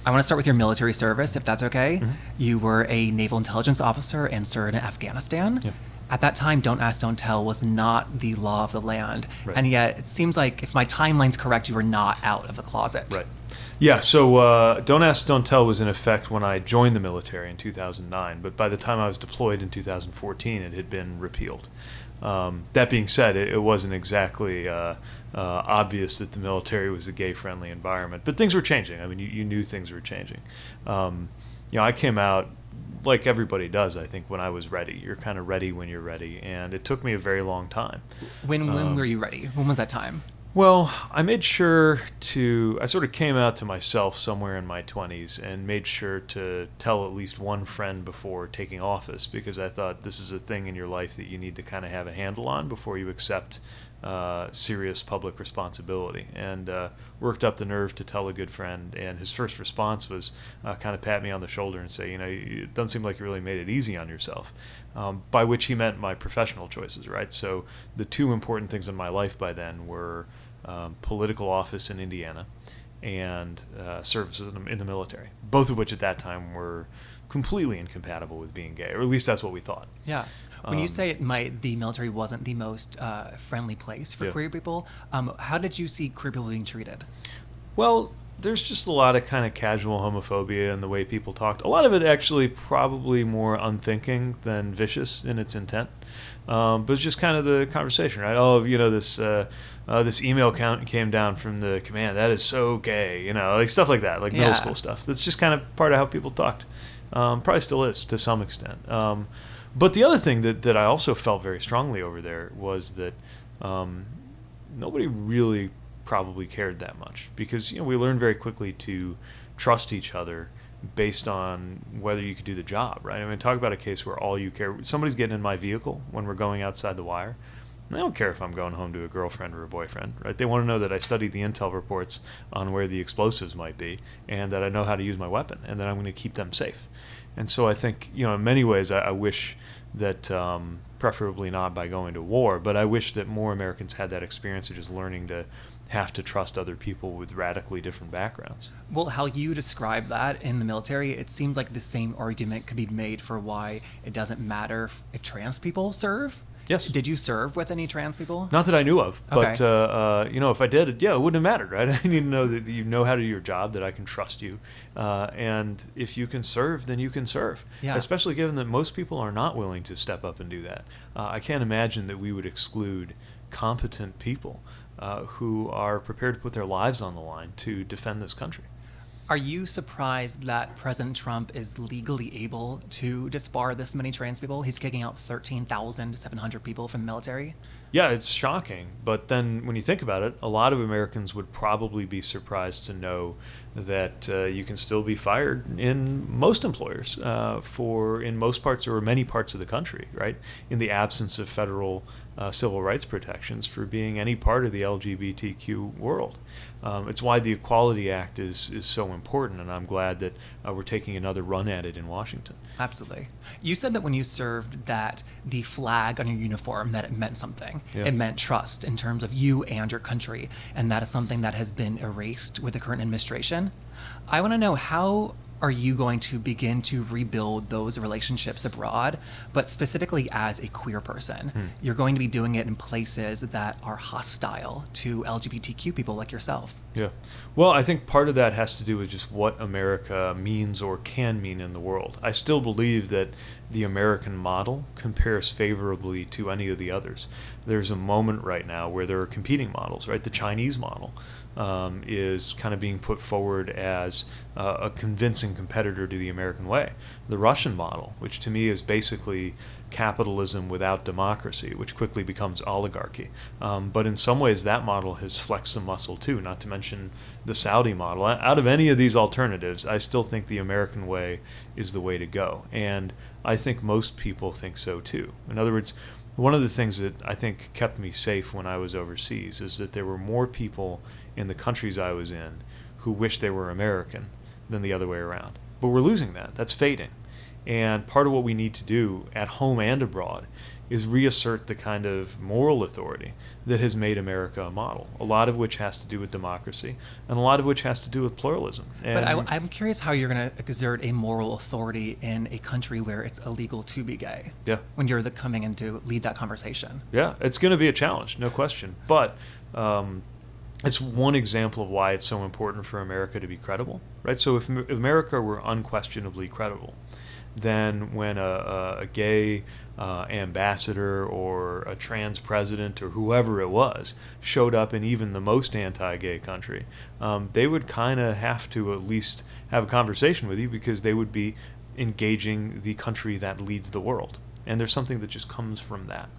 I want to start with your military service, if that's okay. Mm-hmm. You were a naval intelligence officer and served in Afghanistan. Yeah. At that time, don't ask, don't tell was not the law of the land. Right. And yet, it seems like, if my timeline's correct, you were not out of the closet. Right. Yeah, so Don't Ask, Don't Tell was in effect when I joined the military in 2009, but by the time I was deployed in 2014, it had been repealed. That being said, it wasn't exactly obvious that the military was a gay-friendly environment, but things were changing. I mean, you knew things were changing. I came out like everybody does, I think, when I was ready. You're kind of ready when you're ready, and it took me a very long time. When were you ready? When was that time? Well, I made sure I sort of came out to myself somewhere in my 20s and made sure to tell at least one friend before taking office, because I thought this is a thing in your life that you need to kind of have a handle on before you accept serious public responsibility. And worked up the nerve to tell a good friend, and his first response was kind of pat me on the shoulder and say, it doesn't seem like you really made it easy on yourself, by which he meant my professional choices, right? So the two important things in my life by then were political office in Indiana and service in the military, both of which at that time were completely incompatible with being gay, or at least that's what we thought. Yeah. When you say the military wasn't the most friendly place for queer people, how did you see queer people being treated? Well, there's just a lot of kind of casual homophobia in the way people talked. A lot of it actually probably more unthinking than vicious in its intent. But it's just kind of the conversation, right? Oh, this email count came down from the command. That is so gay, like stuff like that, like middle school stuff. That's just kind of part of how people talked. Probably still is to some extent. But the other thing that I also felt very strongly over there was that nobody really probably cared that much, because we learned very quickly to trust each other based on whether you could do the job, right? I mean, talk about a case where all you care, somebody's getting in my vehicle when we're going outside the wire. They don't care if I'm going home to a girlfriend or a boyfriend, right? They want to know that I studied the intel reports on where the explosives might be, and that I know how to use my weapon, and that I'm going to keep them safe. And so I think, in many ways, I wish that, preferably not by going to war, but I wish that more Americans had that experience of just learning to have to trust other people with radically different backgrounds. Well, how you describe that in the military, it seems like the same argument could be made for why it doesn't matter if trans people serve. Yes. Did you serve with any trans people? Not that I knew of, Okay. but if I did, it wouldn't have mattered, right? I need to know that you know how to do your job, that I can trust you, and if you can serve, then you can serve. Yeah. Especially given that most people are not willing to step up and do that. I can't imagine that we would exclude competent people who are prepared to put their lives on the line to defend this country. Are you surprised that President Trump is legally able to disbar this many trans people? He's kicking out 13,700 people from the military. Yeah, it's shocking. But then when you think about it, a lot of Americans would probably be surprised to know that you can still be fired in most employers in most parts or many parts of the country, right? In the absence of federal civil rights protections for being any part of the LGBTQ world. It's why the Equality Act is so important, and I'm glad that we're taking another run at it in Washington. Absolutely. You said that when you served that the flag on your uniform, that it meant something. Yeah. It meant trust in terms of you and your country, and that is something that has been erased with the current administration. I want to know, how are you going to begin to rebuild those relationships abroad, but specifically as a queer person? You're going to be doing it in places that are hostile to LGBTQ people like yourself. Yeah. Well, I think part of that has to do with just what America means or can mean in the world. I still believe that the American model compares favorably to any of the others. There's a moment right now where there are competing models, right? The Chinese model is kind of being put forward as a convincing competitor to the American way. The Russian model, which to me is basically capitalism without democracy, which quickly becomes oligarchy. But in some ways, that model has flexed the muscle too, not to mention the Saudi model. Out of any of these alternatives, I still think the American way is the way to go. And I think most people think so too. In other words, one of the things that I think kept me safe when I was overseas is that there were more people in the countries I was in who wished they were American than the other way around. But we're losing that. That's fading. And part of what we need to do at home and abroad is reassert the kind of moral authority that has made America a model, a lot of which has to do with democracy and a lot of which has to do with pluralism. But I'm curious how you're going to exert a moral authority in a country where it's illegal to be gay. Yeah. When you're coming in to lead that conversation. Yeah, it's going to be a challenge, no question. But it's one example of why it's so important for America to be credible, right? So if America were unquestionably credible, then when a gay ambassador or a trans president or whoever it was showed up in even the most anti-gay country, they would kind of have to at least have a conversation with you, because they would be engaging the country that leads the world. And there's something that just comes from that.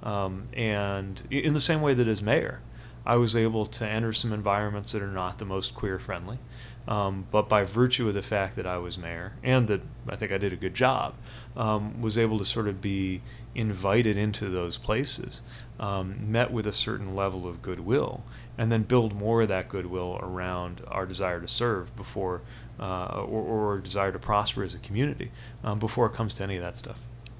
And in the same way that as mayor, I was able to enter some environments that are not the most queer friendly. But by virtue of the fact that I was mayor, and that I think I did a good job, was able to sort of be invited into those places, met with a certain level of goodwill, and then build more of that goodwill around our desire to serve before, or desire to prosper as a community, before it comes to any of that stuff.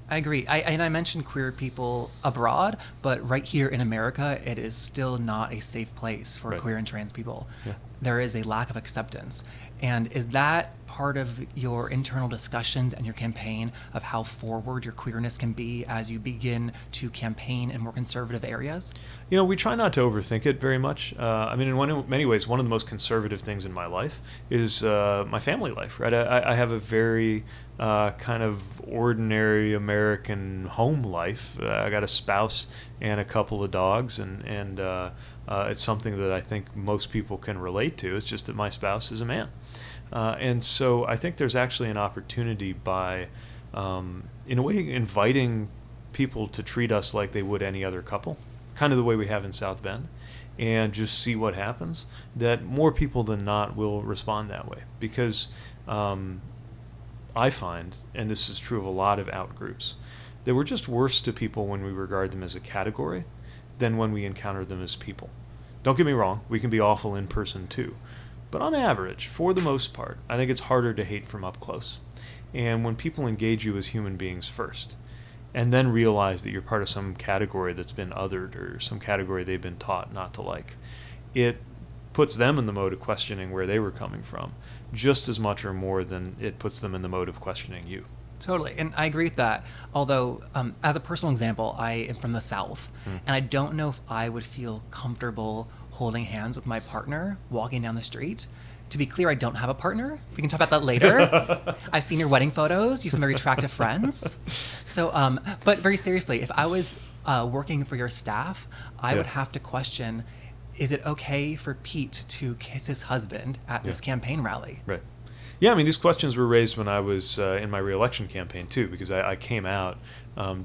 I agree. I mentioned queer people abroad, but right here in America, it is still not a safe place for queer and trans people. Yeah. There is a lack of acceptance. And is that part of your internal discussions and your campaign of how forward your queerness can be as you begin to campaign in more conservative areas? You know, we try not to overthink it very much. I mean, in many ways, one of the most conservative things in my life is my family life, right? I have a very kind of ordinary American home life. I got a spouse and a couple of dogs, and it's something that I think most people can relate to. It's just that my spouse is a man. And so I think there's actually an opportunity by, in a way, inviting people to treat us like they would any other couple, kind of the way we have in South Bend, and just see what happens, that more people than not will respond that way. Because I find, and this is true of a lot of out groups, that we're just worse to people when we regard them as a category than when we encounter them as people. Don't get me wrong, we can be awful in person too. But on average, for the most part, I think it's harder to hate from up close. And when people engage you as human beings first, and then realize that you're part of some category that's been othered or some category they've been taught not to like, it puts them in the mode of questioning where they were coming from, just as much or more than it puts them in the mode of questioning you. Totally, and I agree with that. Although, as a personal example, I am from the South, and I don't know if I would feel comfortable holding hands with my partner walking down the street. To be clear, I don't have a partner. We can talk about that later. I've seen your wedding photos. You have some very attractive friends. So, but very seriously, if I was working for your staff, I would have to question, is it okay for Pete to kiss his husband at this campaign rally? Right. Yeah, I mean, these questions were raised when I was in my re-election campaign, too, because I came out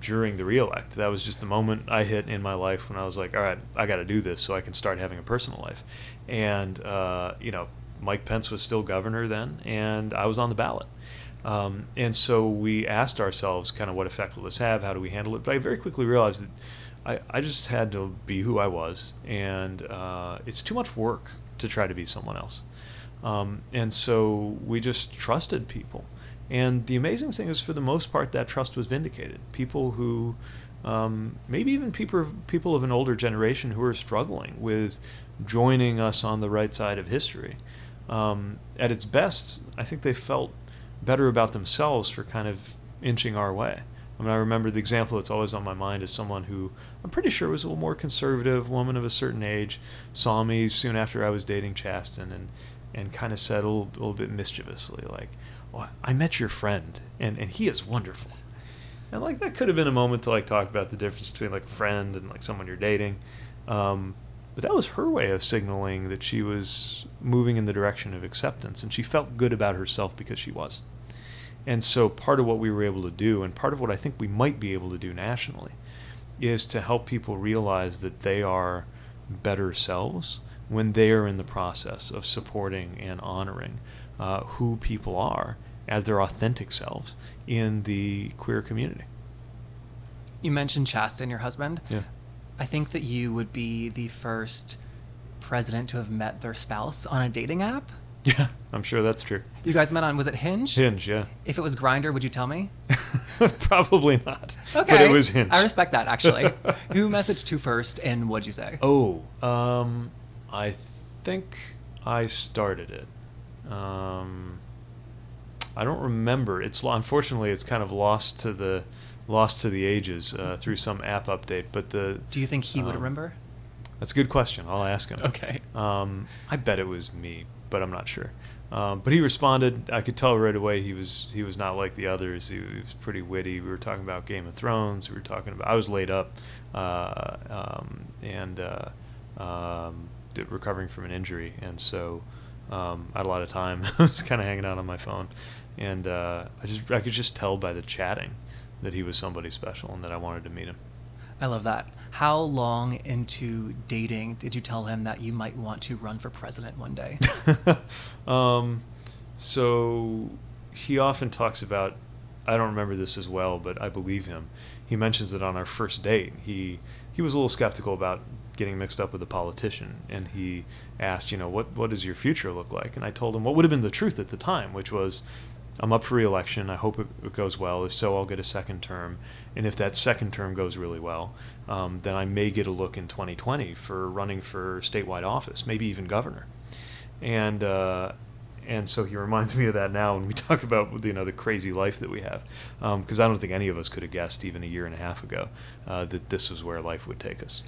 during the re-elect. That was just the moment I hit in my life when I was like, all right, I got to do this so I can start having a personal life. And, Mike Pence was still governor then, and I was on the ballot. And so we asked ourselves kind of what effect will this have? How do we handle it? But I very quickly realized that I just had to be who I was, and it's too much work to try to be someone else. And so we just trusted people. And the amazing thing is, for the most part, that trust was vindicated. People who, maybe even people of an older generation who are struggling with joining us on the right side of history, at its best, I think they felt better about themselves for kind of inching our way. I mean, I remember the example that's always on my mind is someone who I'm pretty sure was a little more conservative, woman of a certain age, saw me soon after I was dating Chasten, and kind of said a little bit mischievously, like, well, I met your friend, and he is wonderful. And, like, that could have been a moment to, like, talk about the difference between, like, a friend and, like, someone you're dating. But that was her way of signaling that she was moving in the direction of acceptance, and she felt good about herself because she was. And so part of what we were able to do, and part of what I think we might be able to do nationally, is to help people realize that they are better selves when they are in the process of supporting and honoring who people are as their authentic selves in the queer community. You mentioned Chasten, your husband. Yeah. I think that you would be the first president to have met their spouse on a dating app. Yeah, I'm sure that's true. You guys met on, was it Hinge? Hinge, yeah. If it was Grindr, would you tell me? Probably not. Okay. But it was Hinge. I respect that, actually. Who messaged to first, and what'd you say? Oh, I think I started it. I don't remember. Unfortunately it's kind of lost to the ages through some app update. But Do you think he would remember? That's a good question. I'll ask him. Okay. I bet it was me, but I'm not sure. But he responded. I could tell right away he was not like the others. He was pretty witty. We were talking about Game of Thrones. We were talking about. I was laid up, recovering from an injury, and so I had a lot of time. I was kind of hanging out on my phone, and I could just tell by the chatting that he was somebody special and that I wanted to meet him. I love that. How long into dating did you tell him that you might want to run for president one day? So he often talks about, I don't remember this as well, but I believe him. He mentions that on our first date, he was a little skeptical about getting mixed up with a politician, and he asked, what does your future look like? And I told him what would have been the truth at the time, which was, I'm up for re-election. I hope it goes well. If so, I'll get a second term. And if that second term goes really well, then I may get a look in 2020 for running for statewide office, maybe even governor. And so he reminds me of that now when we talk about the crazy life that we have, because I don't think any of us could have guessed even a year and a half ago that this was where life would take us.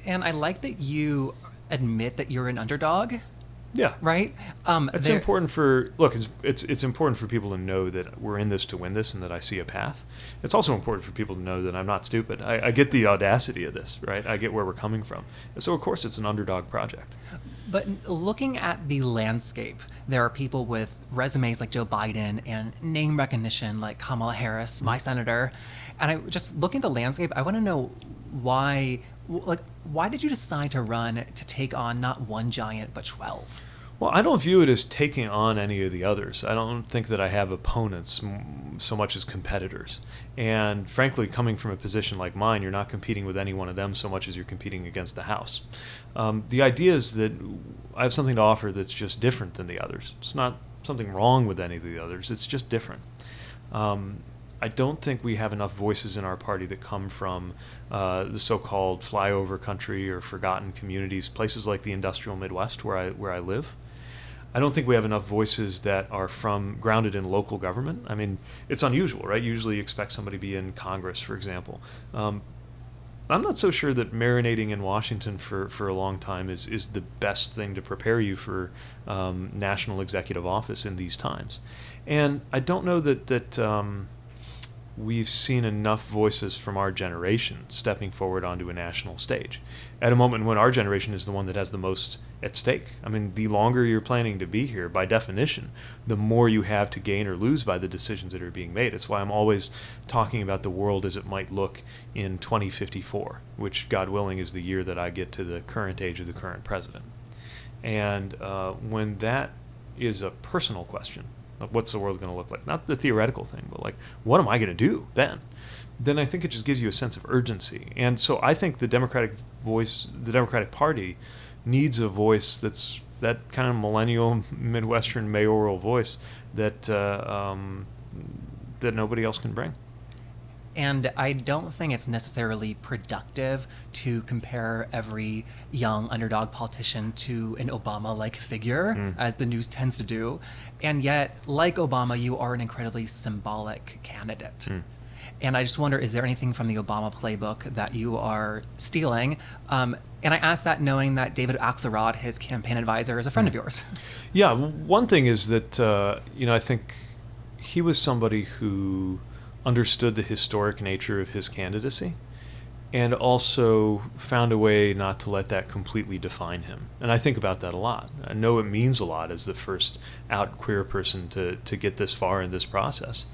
And I like that you admit that you're an underdog. Yeah. Right? It's important it's important for people to know that we're in this to win this and that I see a path. It's also important for people to know that I'm not stupid. I get the audacity of this, right? I get where we're coming from. And so, of course, it's an underdog project. But looking at the landscape, there are people with resumes like Joe Biden and name recognition like Kamala Harris, my senator. And just looking at the landscape, I want to know why did you decide to run to take on not one giant, but 12? Well, I don't view it as taking on any of the others. I don't think that I have opponents so much as competitors. And frankly, coming from a position like mine, you're not competing with any one of them so much as you're competing against the House. The idea is that I have something to offer that's just different than the others. It's not something wrong with any of the others. It's just different. I don't think we have enough voices in our party that come from the so-called flyover country or forgotten communities, places like the industrial Midwest where I live. I don't think we have enough voices that are grounded in local government. I mean, it's unusual, right? Usually you expect somebody to be in Congress, for example. I'm not so sure that marinating in Washington for a long time is the best thing to prepare you for national executive office in these times. And I don't know that we've seen enough voices from our generation stepping forward onto a national stage at a moment when our generation is the one that has the most at stake. I mean, the longer you're planning to be here, by definition, the more you have to gain or lose by the decisions that are being made. It's why I'm always talking about the world as it might look in 2054, which, God willing, is the year that I get to the current age of the current president. And when that is a personal question, what's the world going to look like? Not the theoretical thing, but like, what am I going to do then? Then I think it just gives you a sense of urgency. And so I think the Democratic Party needs a voice that's that kind of millennial Midwestern mayoral voice that nobody else can bring. And I don't think it's necessarily productive to compare every young underdog politician to an Obama-like figure, as the news tends to do. And yet, like Obama, you are an incredibly symbolic candidate. And I just wonder, is there anything from the Obama playbook that you are stealing? And I ask that knowing that David Axelrod, his campaign advisor, is a friend of yours. Yeah, one thing is that, I think he was somebody who understood the historic nature of his candidacy and also found a way not to let that completely define him. And I think about that a lot. I know it means a lot as the first out queer person to get this far in this process.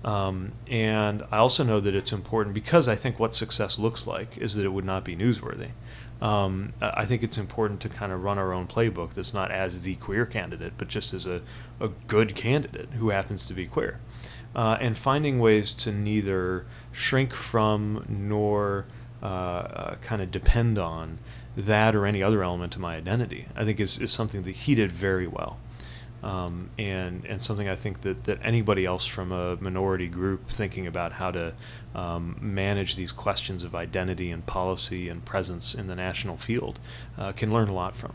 And I also know that it's important because I think what success looks like is that it would not be newsworthy. I think it's important to kind of run our own playbook that's not as the queer candidate, but just as a good candidate who happens to be queer. And finding ways to neither shrink from nor kind of depend on that or any other element of my identity, I think is something that he did very well. and something I think that anybody else from a minority group thinking about how to manage these questions of identity and policy and presence in the national field can learn a lot from.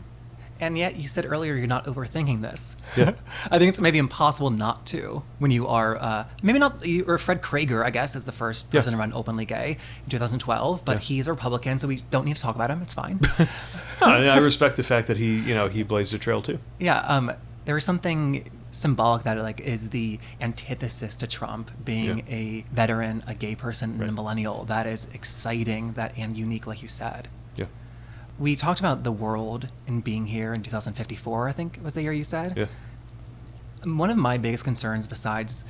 And yet, you said earlier you're not overthinking this. Yeah. I think it's maybe impossible not to when you are, maybe not, or Fred Krager, I guess, is the first person to run openly gay in 2012, but he's a Republican, so we don't need to talk about him. It's fine. I respect the fact that he blazed a trail too. Yeah, there is something symbolic that like is the antithesis to Trump being a veteran, a gay person, and a millennial. That is exciting, and unique, like you said. Yeah. We talked about the world and being here in 2054, I think was the year you said. Yeah. One of my biggest concerns, besides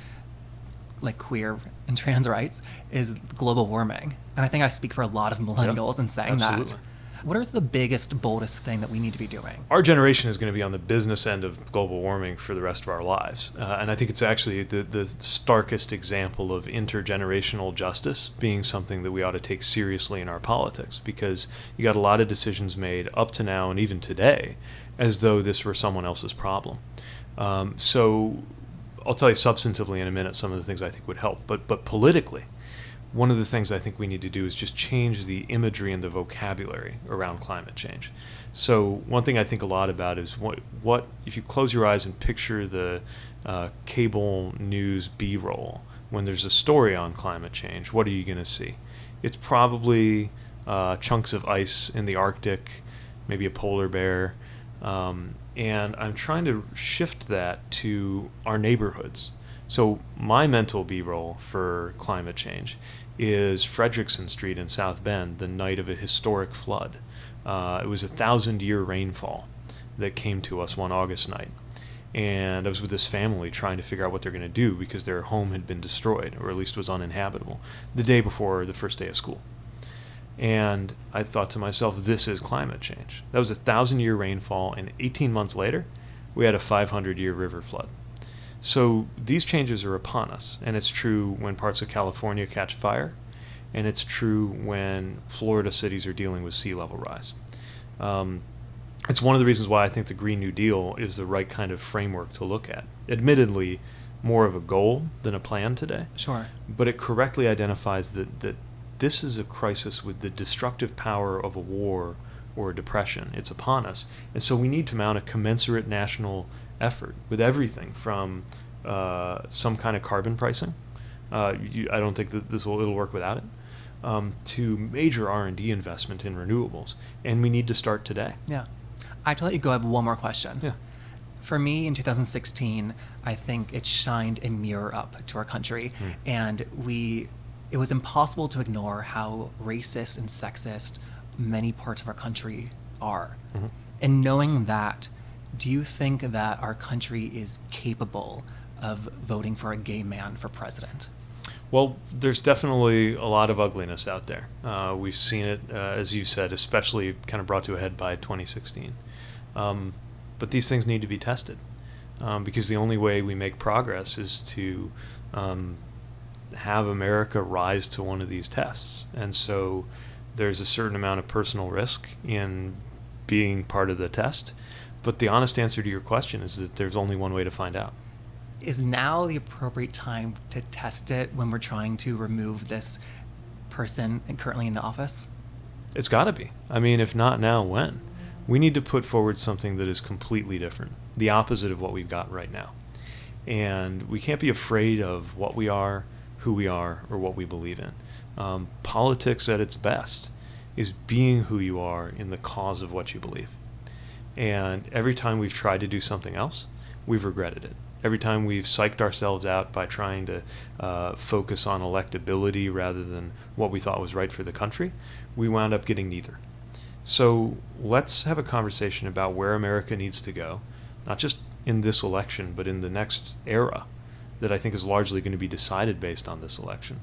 like queer and trans rights, is global warming. And I think I speak for a lot of millennials in saying that. What is the biggest, boldest thing that we need to be doing? Our generation is going to be on the business end of global warming for the rest of our lives. And I think it's actually the starkest example of intergenerational justice being something that we ought to take seriously in our politics, because you got a lot of decisions made up to now and even today as though this were someone else's problem. So I'll tell you substantively in a minute some of the things I think would help. But politically, one of the things I think we need to do is just change the imagery and the vocabulary around climate change. So one thing I think a lot about is what if you close your eyes and picture the cable news B-roll, when there's a story on climate change, what are you going to see? It's probably chunks of ice in the Arctic, maybe a polar bear, and I'm trying to shift that to our neighborhoods. So my mental B-roll for climate change is Frederickson Street in South Bend the night of a historic flood. It was a 1,000-year rainfall that came to us one August night. And I was with this family trying to figure out what they're going to do because their home had been destroyed, or at least was uninhabitable, the day before the first day of school. And I thought to myself, this is climate change. That was a 1,000-year rainfall, and 18 months later, we had a 500-year river flood. So these changes are upon us, and it's true when parts of California catch fire, and it's true when Florida cities are dealing with sea level rise. It's one of the reasons why I think the Green New Deal is the right kind of framework to look at. Admittedly, more of a goal than a plan today. Sure. But it correctly identifies that this is a crisis with the destructive power of a war or a depression. It's upon us. And so we need to mount a commensurate national effort with everything from some kind of carbon pricing. I don't think that it'll work without it. To major R&D investment in renewables. And we need to start today. Yeah. I have to let you go. I have one more question. Yeah. For me, in 2016, I think it shined a mirror up to our country, and it was impossible to ignore how racist and sexist many parts of our country are. Mm-hmm. And knowing that, do you think that our country is capable of voting for a gay man for president? Well, there's definitely a lot of ugliness out there. We've seen it, as you said, especially kind of brought to a head by 2016. But these things need to be tested because the only way we make progress is to have America rise to one of these tests. And so there's a certain amount of personal risk in being part of the test. But the honest answer to your question is that there's only one way to find out. Is now the appropriate time to test it when we're trying to remove this person currently in the office? It's got to be. I mean, if not now, when? We need to put forward something that is completely different, the opposite of what we've got right now. And we can't be afraid of what we are, who we are, or what we believe in. Politics at its best is being who you are in the cause of what you believe. And every time we've tried to do something else, we've regretted it. Every time we've psyched ourselves out by trying to focus on electability rather than what we thought was right for the country, we wound up getting neither. So let's have a conversation about where America needs to go, not just in this election, but in the next era that I think is largely going to be decided based on this election.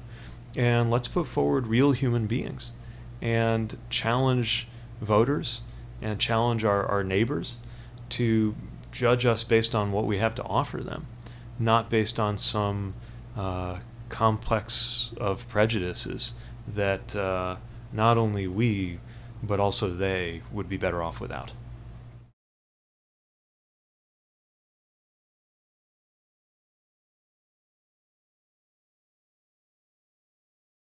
And let's put forward real human beings and challenge voters and challenge our neighbors to judge us based on what we have to offer them, not based on some complex of prejudices that not only we, but also they would be better off without.